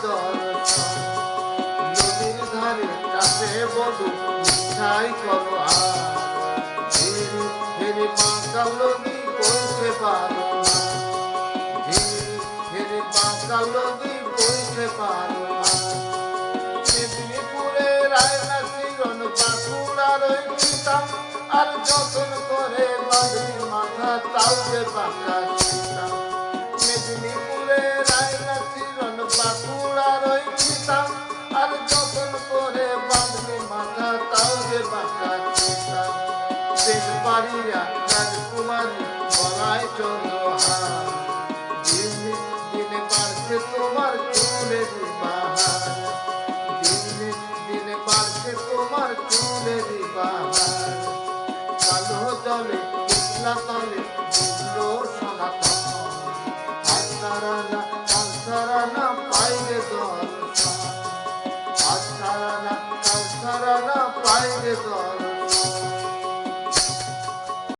দর্শন। নদীর ধারে কাছে বধু মিঠাই করো আর ধীরে ধীরে বাঁকা নদী বইতে পারো না, ধীরে ধীরে বাঁকা নদী বইতে পারো না। মেদিনীপুরে রায়না চিরন বাঁকুড়ার ওই পিতাম আর যতন করে নদীর মাথা তাও যে বাঁকা ছিলাম। মেদিনীপুরে রায়না চিরন বাঁকুড়ার ওই পিতাম আর যতন করে বাঁধলি মাথা তাও যে বাঁকা ছিলাম। বেশ পারিয়া রাজকুমারী বলাই চন্দ্রহার দিনে দিনে বাড়ছে তোমার চুলের বাহার, দিনে দিনে বাড়ছে তোমার চুলের বাহার। কালো জলে কৃষ্ণা তলে ডুবলো সনাতন আস্তারানা পাইলে দর্শন, আস্তারানা পাইলে দর্শন।